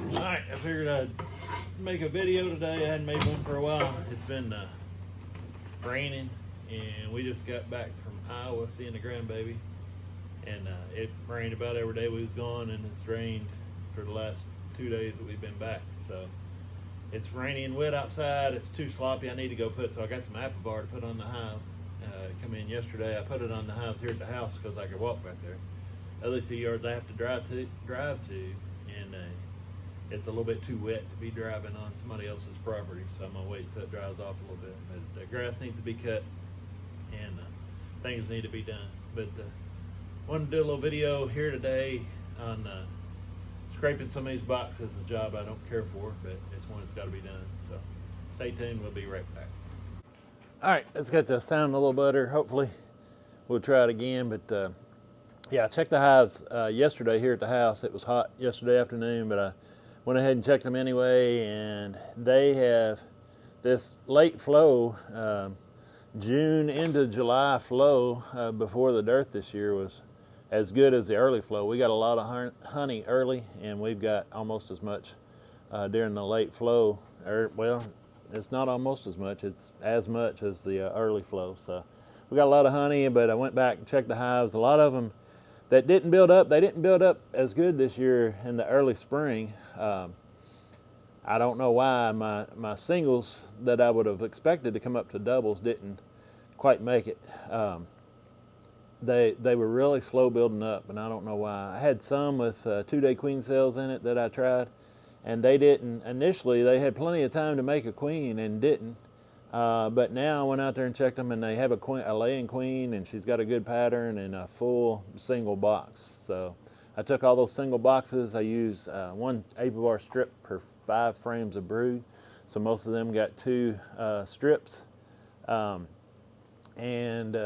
Alright, I figured I'd make a video today. I hadn't made one for a while. It's been raining, and we just got back from Iowa seeing the grandbaby. And it rained about every day we was gone, and it's rained for the last 2 days that we've been back. So it's rainy and wet outside. It's too sloppy. I need to go so I got some apple bar to put on the hives. Come in yesterday. I put it on the hives here at the house because I could walk back there. Other 2 yards I have to drive to, and it's a little bit too wet to be driving on somebody else's property, so I'm gonna wait until it dries off a little bit. But the grass needs to be cut, and things need to be done. But wanted to do a little video here today on scraping some of these boxes. A job I don't care for, but it's one that's got to be done. So stay tuned. We'll be right back. All right, let's get the sound a little better. Hopefully, we'll try it again. But yeah, I checked the hives yesterday here at the house. It was hot yesterday afternoon, but I went ahead and checked them anyway, and they have this late flow, June into July flow before the dearth this year was as good as the early flow. We got a lot of honey early, and we've got almost as much during the late flow. Well, it's not almost as much, it's as much as the early flow. So we got a lot of honey, but I went back and checked the hives. A lot of them that didn't build up, they didn't build up as good this year in the early spring. I don't know why my singles that I would have expected to come up to doubles didn't quite make it. They were really slow building up, and I don't know why. I had some with 2-day queen cells in it that I tried, and they didn't. Initially, they had plenty of time to make a queen and didn't. But now I went out there and checked them, and they have a laying queen, and she's got a good pattern and a full single box. So I took all those single boxes. I used 1 apivar strip per 5 frames of brood. So most of them got 2 strips. And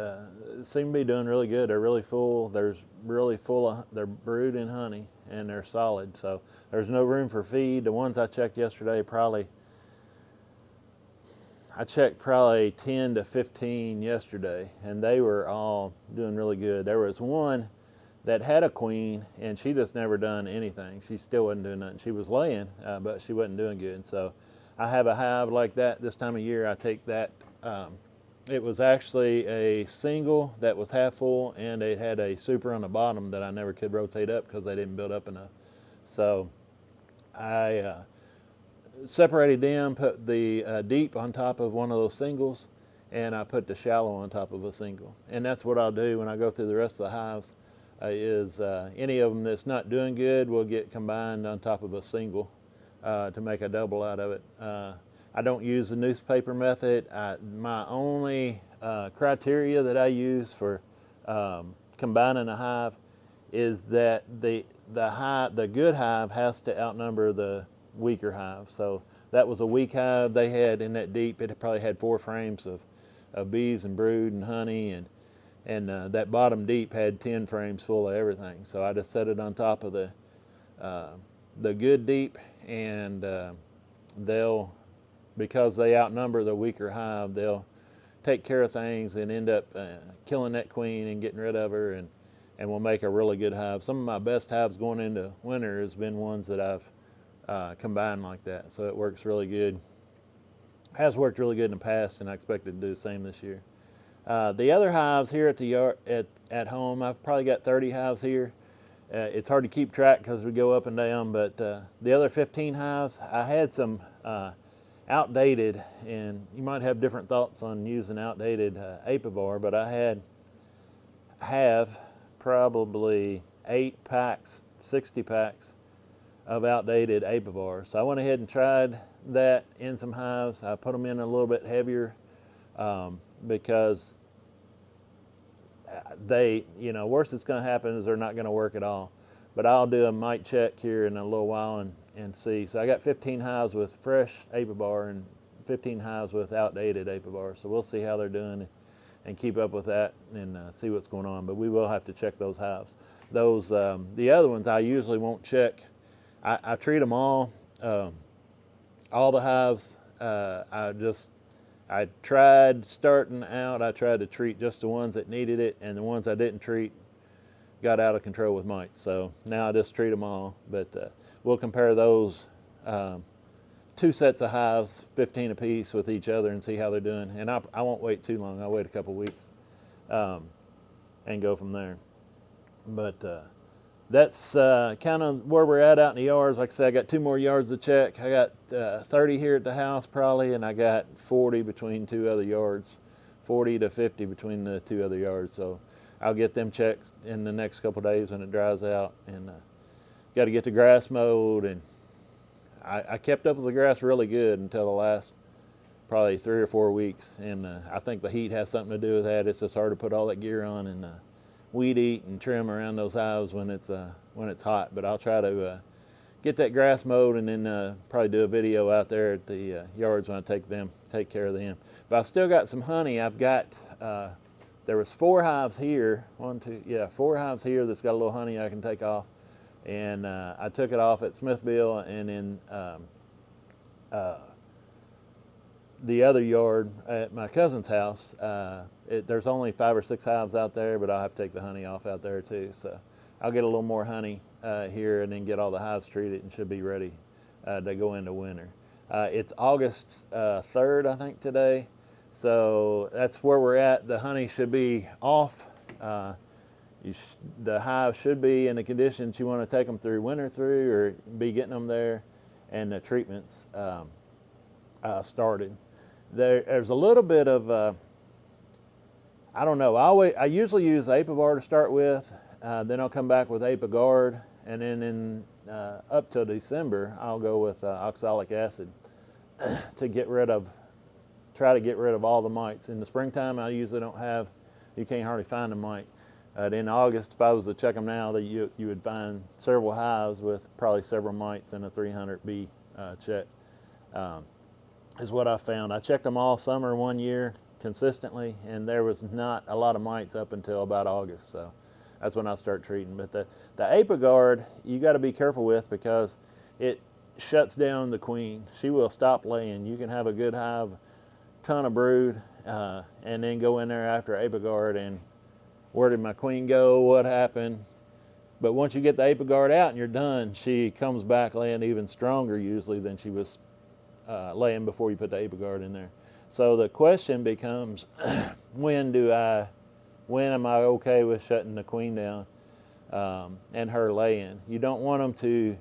seem to be doing really good. They're really full. They're brood and honey, and they're solid. So there's no room for feed. The ones I checked yesterday, I checked probably 10 to 15 yesterday, and they were all doing really good. There was one that had a queen, and she just never done anything. She still wasn't doing nothing. She was laying, but she wasn't doing good. So I have a hive like that this time of year. I take that. It was actually a single that was half full, and it had a super on the bottom that I never could rotate up because they didn't build up enough. So I separated them, put the deep on top of one of those singles, and I put the shallow on top of a single. And that's what I'll do when I go through the rest of the hives. Any of them that's not doing good will get combined on top of a single to make a double out of it. I don't use the newspaper method. My only criteria that I use for combining a hive is that the good hive has to outnumber the weaker hive. So that was a weak hive they had in that deep. It probably had 4 frames of bees and brood and honey, and that bottom deep had 10 frames full of everything. So I just set it on top of the good deep, and because they outnumber the weaker hive, they'll take care of things and end up killing that queen and getting rid of her, and will make a really good hive. Some of my best hives going into winter has been ones that I've combined like that. So it works really good. Has worked really good in the past, and I expect it to do the same this year. The other hives here at the yard at home, I've probably got 30 hives here. It's hard to keep track because we go up and down, but the other 15 hives, I had some outdated, and you might have different thoughts on using outdated apivar, but I have probably 8 packs, 60 packs of outdated apivar. So I went ahead and tried that in some hives. I put them in a little bit heavier because worst that's going to happen is they're not going to work at all. But I'll do a mite check here in a little while and see. So I got 15 hives with fresh apivar and 15 hives with outdated apivar. So we'll see how they're doing and keep up with that and see what's going on. But we will have to check those hives. The other ones I usually won't check. I treat them all the hives. I tried starting out, I tried to treat just the ones that needed it, and the ones I didn't treat got out of control with mites. So now I just treat them all. But we'll compare those two sets of hives, 15 apiece, with each other and see how they're doing. And I won't wait too long. I'll wait a couple weeks and go from there. But that's kind of where we're at out in the yards. Like I said, I got 2 more yards to check. I got 30 here at the house probably, and I got 40 between 2 other yards, 40 to 50 between the 2 other yards. So I'll get them checked in the next couple of days when it dries out, and got to get the grass mowed. And I kept up with the grass really good until the last probably 3 or 4 weeks, and I think the heat has something to do with that. It's just hard to put all that gear on and weed eat and trim around those hives when it's hot. But I'll try to get that grass mowed, and then probably do a video out there at the yards when I take care of them. But I've still got some honey. I've got there was 4 hives here, 4 hives here that's got a little honey I can take off, and I took it off at Smithville, and then the other yard at my cousin's house, there's only 5 or 6 hives out there, but I'll have to take the honey off out there too. So I'll get a little more honey here, and then get all the hives treated, and should be ready to go into winter. It's August 3rd, I think, today. So that's where we're at. The honey should be off. The hive should be in the conditions you want to take them through winter through, or be getting them there, and the treatments started. There's a little bit of, I don't know, I usually use Apivar to start with, then I'll come back with Apigard, and then up till December, I'll go with oxalic acid to try to get rid of all the mites. In the springtime, I usually don't have, you can't hardly find a mite. In August, if I was to check them now, you would find several hives with probably several mites in a 300 bee check. Is what I found. I checked them all summer one year consistently, and there was not a lot of mites up until about August. So that's when I start treating. But the Apigard, you got to be careful with, because it shuts down the queen. She will stop laying. You can have a good hive, ton of brood, and then go in there after Apigard, and where did my queen go? What happened? But once you get the Apigard out and you're done, she comes back laying even stronger usually than she was laying before you put the Apigard in there. So the question becomes, when am I okay with shutting the queen down and her laying? You don't want them to,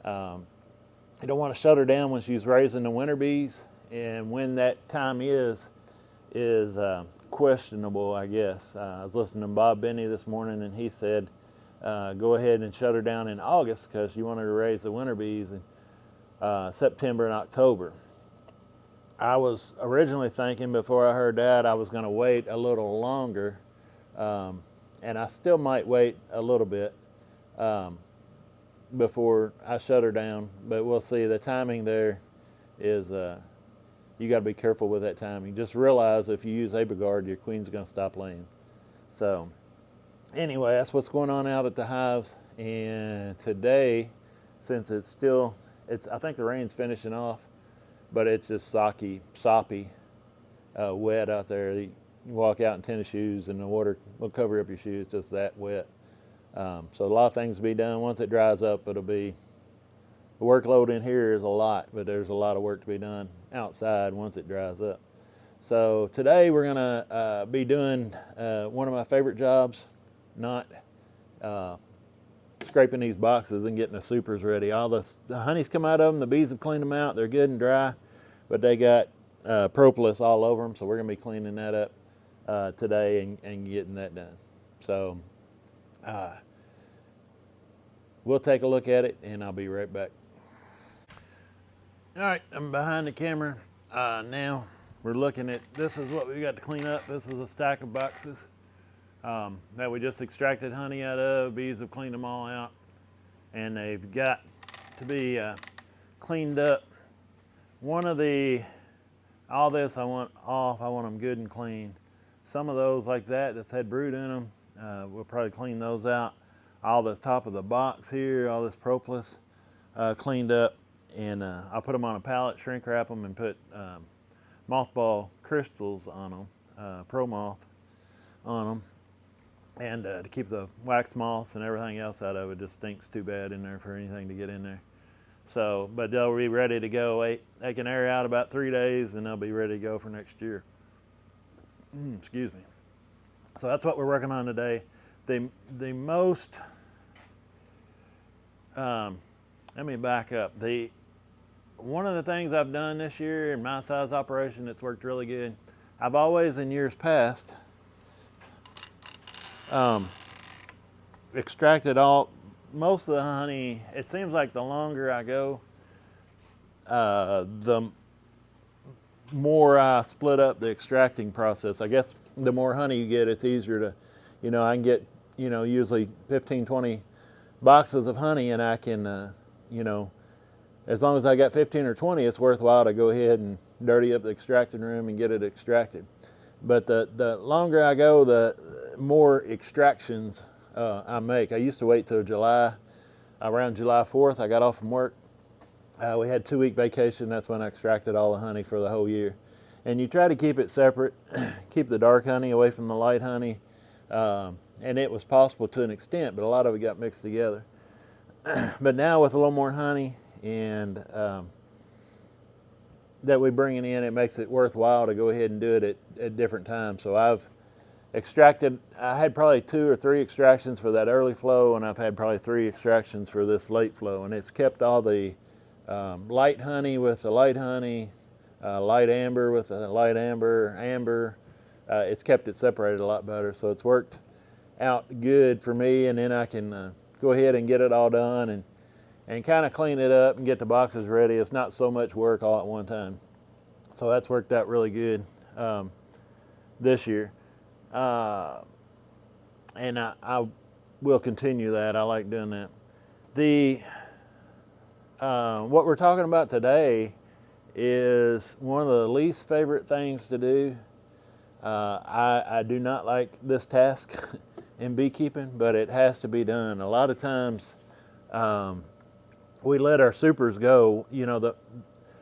you don't want to shut her down when she's raising the winter bees, and when that time is questionable, I guess. I was listening to Bob Benny this morning, and he said, go ahead and shut her down in August, because you want her to raise the winter bees in September and October. I was originally thinking, before I heard that, I was going to wait a little longer, and I still might wait a little bit before I shut her down, but we'll see. The timing there is, you got to be careful with that timing. Just realize if you use Apigard, your queen's going to stop laying. So anyway, that's what's going on out at the hives. And today, since I think the rain's finishing off, but it's just soppy, wet out there. You walk out in tennis shoes, and the water will cover up your shoes. It's just that wet. So a lot of things to be done. Once it dries up, it'll be, the workload in here is a lot, but there's a lot of work to be done outside once it dries up. So today we're gonna be doing one of my favorite jobs, not scraping these boxes and getting the supers ready. All the honey's come out of them, the bees have cleaned them out, they're good and dry, but they got propolis all over them, so we're gonna be cleaning that up today and getting that done. So we'll take a look at it, and I'll be right back. All right, I'm behind the camera now. We're looking at, this is what we got to clean up. This is a stack of boxes that we just extracted honey out of. Bees have cleaned them all out, and they've got to be cleaned up. All this I want off. I want them good and clean. Some of those like that's had brood in them, we'll probably clean those out. All the top of the box here, all this propolis cleaned up, and I'll put them on a pallet, shrink wrap them, and put mothball crystals on them, pro moth on them, and to keep the wax moths and everything else out of it. Just stinks too bad in there for anything to get in there. So, but they'll be ready to go. They can air out about 3 days and they'll be ready to go for next year. Excuse me. So that's what we're working on today. The most, let me back up. One of the things I've done this year in my size operation that's worked really good, I've always in years past extracted most of the honey. It seems like the longer I go, the more I split up the extracting process. I guess the more honey you get, it's easier to, I can get, usually 15, 20 boxes of honey, and I can, as long as I got 15 or 20, it's worthwhile to go ahead and dirty up the extracting room and get it extracted. But the longer I go, the more extractions I make. I used to wait till July, around July 4th, I got off from work. We had 2-week vacation. That's when I extracted all the honey for the whole year. And you try to keep it separate, keep the dark honey away from the light honey. And it was possible to an extent, but a lot of it got mixed together. But now with a little more honey and that we bring it in, it makes it worthwhile to go ahead and do it at different times. So I've extracted, I had probably 2 or 3 extractions for that early flow, and I've had probably 3 extractions for this late flow. And it's kept all the light honey with the light honey, light amber with the light amber. It's kept it separated a lot better, so it's worked out good for me. And then I can go ahead and get it all done and kind of clean it up and get the boxes ready. It's not so much work all at one time. So that's worked out really good this year. And I will continue that. I like doing that. What we're talking about today is one of the least favorite things to do. I do not like this task in beekeeping, but it has to be done. A lot of times we let our supers go.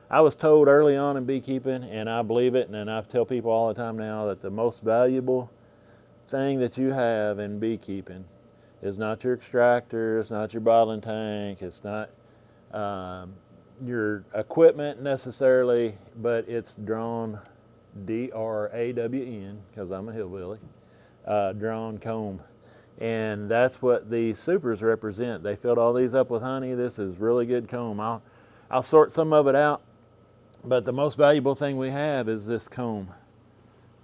I was told early on in beekeeping, and I believe it, and I tell people all the time now that the most valuable thing that you have in beekeeping is not your extractor, it's not your bottling tank, it's not your equipment necessarily, but it's drawn, D-R-A-W-N, because I'm a hillbilly, drawn comb. And that's what the supers represent. They filled all these up with honey. This is really good comb. I'll sort some of it out, but the most valuable thing we have is this comb.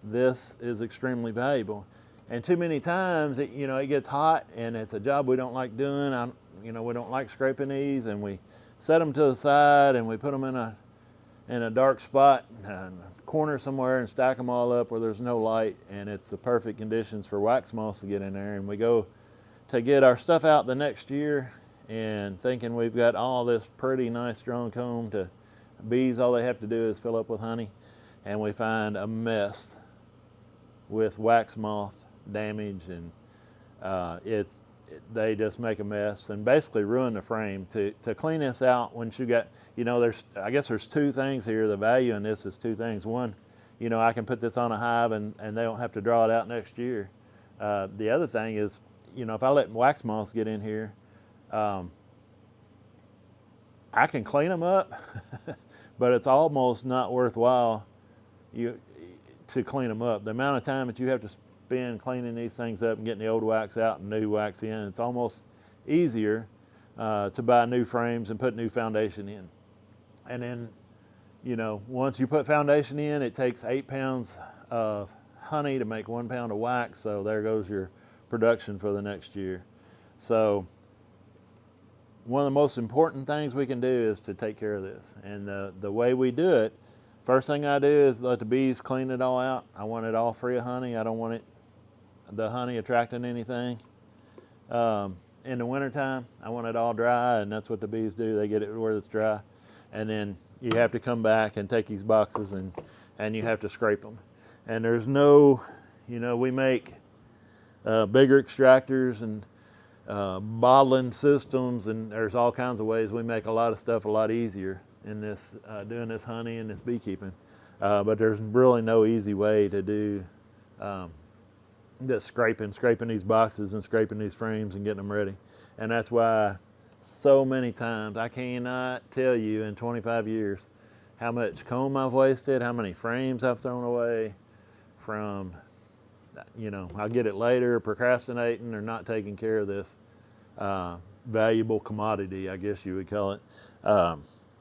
This is extremely valuable. And too many times, it gets hot, and it's a job we don't like doing. We don't like scraping these, and we set them to the side, and we put them in a dark spot, in a corner somewhere, and stack them all up where there's no light, and it's the perfect conditions for wax moths to get in there. And we go to get our stuff out the next year, and thinking we've got all this pretty nice strong comb to bees, all they have to do is fill up with honey, and we find a mess with wax moth damage, and they just make a mess and basically ruin the frame. To clean this out, once you got, I guess there's 2 things here. The value in this is 2 things. One, I can put this on a hive and they don't have to draw it out next year. The other thing is, if I let wax moths get in here, I can clean them up, but it's almost not worthwhile to clean them up. The amount of time that you have to spend cleaning these things up and getting the old wax out and new wax in, it's almost easier to buy new frames and put new foundation in. And then, once you put foundation in, it takes 8 pounds of honey to make 1 pound of wax, so there goes your production for the next year. So one of the most important things we can do is to take care of this. And the way we do it, first thing I do is let the bees clean it all out. I want it all free of honey. I don't want the honey attracting anything. In the wintertime, I want it all dry, and that's what the bees do. They get it where it's dry. And then you have to come back and take these boxes and you have to scrape them. And there's no, we make bigger extractors and bottling systems, and there's all kinds of ways we make a lot of stuff a lot easier in this, doing this honey and this beekeeping. But there's really no easy way to do this scraping these boxes and scraping these frames and getting them ready. And that's why so many times. I cannot tell you in 25 years how much comb I've wasted, how many frames I've thrown away from, I'll get it later, procrastinating or not taking care of this valuable commodity, I guess you would call it.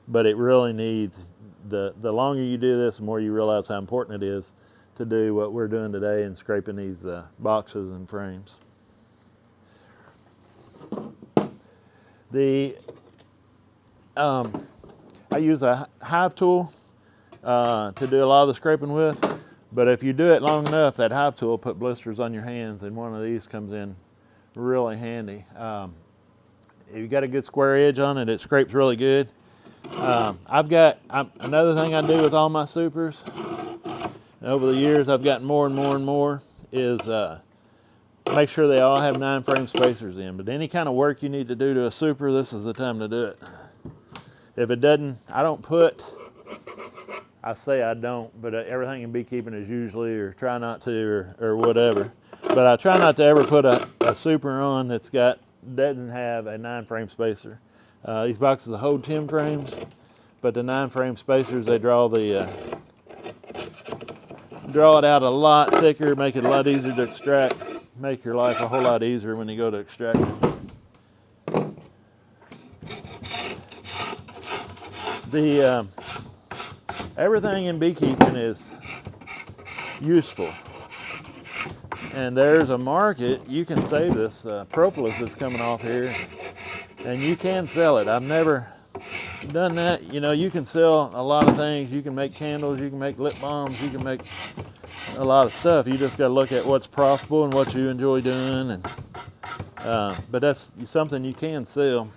But it really needs, the longer you do this, the more you realize how important it is to do what we're doing today and scraping these boxes and frames. I use a Hive tool to do a lot of the scraping with, but if you do it long enough, that Hive tool will put blisters on your hands, and one of these comes in really handy. If you got a good square edge on it, it scrapes really good. Another thing I do with all my supers, over the years I've gotten more and more and more, is make sure they all have 9 frame spacers in. But any kind of work you need to do to a super, this is the time to do it. If it doesn't, I say I don't, but everything in beekeeping is usually, or try not to, or whatever. But I try not to ever put a super on doesn't have a 9 frame spacer. These boxes hold 10 frames, but the 9 frame spacers, they draw it out a lot thicker, make it a lot easier to extract, make your life a whole lot easier when you go to extract it. Everything in beekeeping is useful, and there's a market. You can save this propolis that's coming off here, and you can sell it. I've never done that. You can sell a lot of things. You can make candles, you can make lip balms, you can make a lot of stuff. You just got to look at what's profitable and what you enjoy doing. And but that's something you can sell,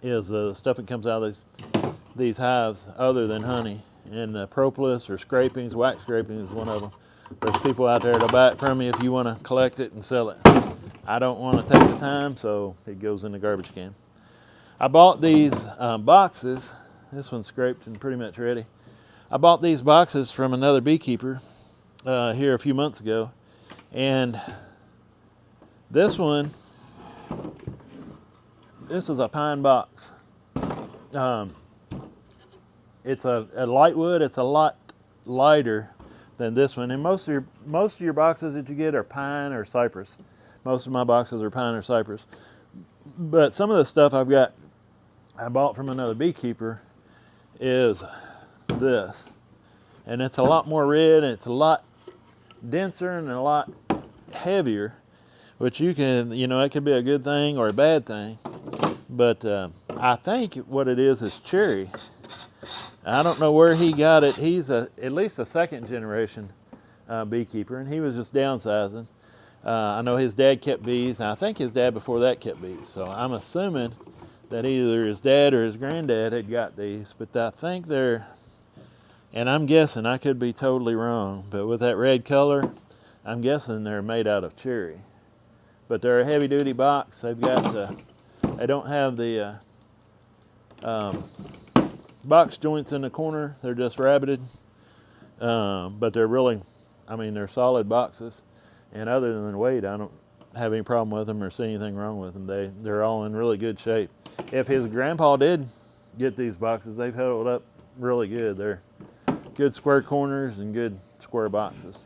is stuff that comes out of these hives other than honey. And propolis or scrapings, wax scraping is one of them. There's people out there to buy it from you if you want to collect it and sell it. I don't want to take the time, so it goes in the garbage can. I bought these boxes. This one's scraped and pretty much ready. I bought these boxes from another beekeeper here a few months ago, and this is a pine box. It's a light wood. It's a lot lighter than this one. And most of your boxes that you get are pine or cypress. Most of my boxes are pine or cypress. But some of the stuff I bought from another beekeeper is this. And it's a lot more red, and it's a lot denser and a lot heavier, which it could be a good thing or a bad thing. But I think what it is cherry. I don't know where he got it. He's at least a second generation beekeeper, and he was just downsizing. I know his dad kept bees, and I think his dad before that kept bees. So I'm assuming that either his dad or his granddad had got these, but I think and I'm guessing, I could be totally wrong, but with that red color, I'm guessing they're made out of cherry. But they're a heavy duty box. They don't have the box joints in the corner. They're just rabbited, but they're solid boxes. And other than the weight, I don't have any problem with them or see anything wrong with them. They're all in really good shape. If his grandpa did get these boxes, they've held up really good. They're good square corners and good square boxes.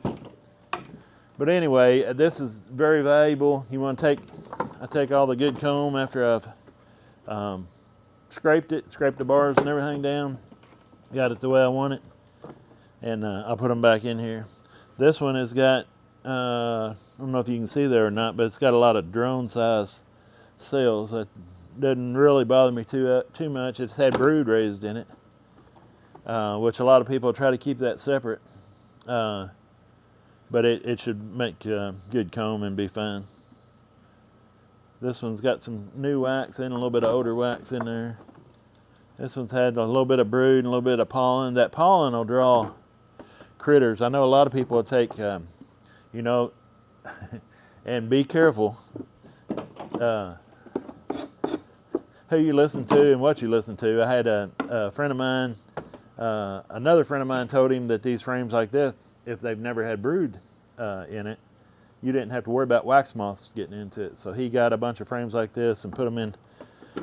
But anyway, this is very valuable. I take all the good comb after I've scraped the bars and everything down, got it the way I want it, and I'll put them back in here. This one has got, I don't know if you can see there or not, but it's got a lot of drone size cells. That doesn't really bother me too much. It's had brood raised in it, which a lot of people try to keep that separate, but it should make good comb and be fine. This one's got some new wax in, a little bit of older wax in there. This one's had a little bit of brood and a little bit of pollen. That pollen will draw critters. I know a lot of people will take, and be careful who you listen to and what you listen to. I had a friend of mine, another friend of mine told him that these frames like this, if they've never had brood in it, you didn't have to worry about wax moths getting into it. So he got a bunch of frames like this and put them in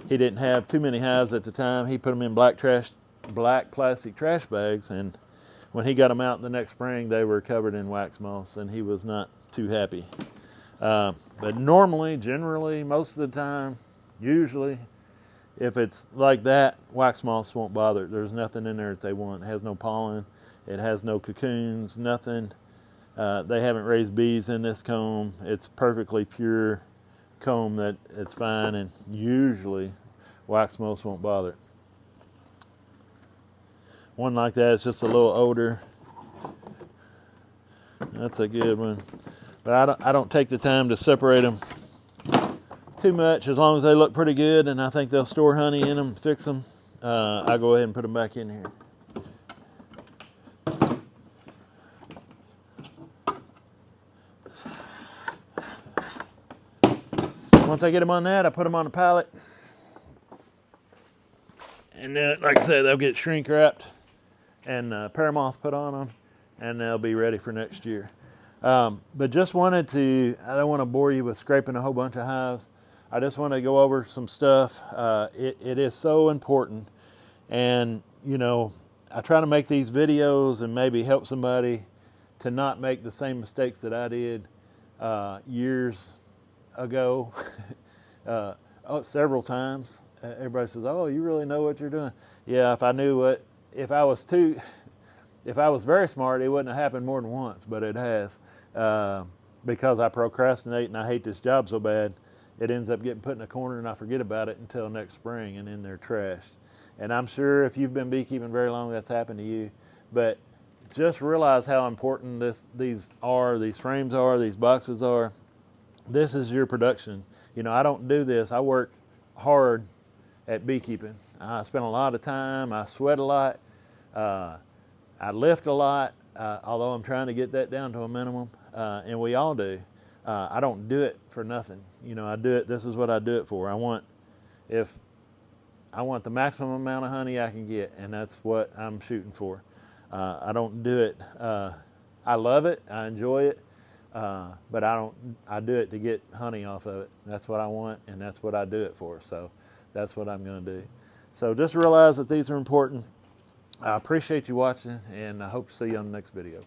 he didn't have too many hives at the time. He put them in black plastic trash bags, and when he got them out the next spring, they were covered in wax moss, and he was not too happy. But normally, generally, most of the time, usually, if it's like that, wax moss won't bother it. There's nothing in there that they want. It has no pollen. It has no cocoons, nothing. They haven't raised bees in this comb. It's perfectly pure comb that it's fine, and usually wax moss won't bother it. One like that is just a little older. That's a good one. But I don't take the time to separate them too much. As long as they look pretty good and I think they'll store honey in them, fix them, I go ahead and put them back in here. Once I get them on that, I put them on a pallet. And then, like I said, they'll get shrink wrapped and paramoth put on them, and they'll be ready for next year. But just wanted to, I don't want to bore you with scraping a whole bunch of hives. I just want to go over some stuff. It is so important. And, you know, I try to make these videos and maybe help somebody to not make the same mistakes that I did years ago, several times. Everybody says, "Oh, you really know what you're doing." Yeah, if I knew what, if I was very smart, it wouldn't have happened more than once, but it has. Because I procrastinate and I hate this job so bad, it ends up getting put in a corner and I forget about it until next spring, and then they're trashed. And I'm sure if you've been beekeeping very long, that's happened to you. But just realize how important these frames are, these boxes are. This is your production. You know, I don't do this. I work hard at beekeeping. I spend a lot of time. I sweat a lot. I lift a lot, although I'm trying to get that down to a minimum, and we all do. I don't do it for nothing. You know, I do it. This is what I do it for. I want the maximum amount of honey I can get, and that's what I'm shooting for. I don't do it. I love it. I enjoy it. But I do it to get honey off of it. That's what I want, and that's what I do it for. So that's what I'm going to do. So just realize that these are important. I appreciate you watching, and I hope to see you on the next video.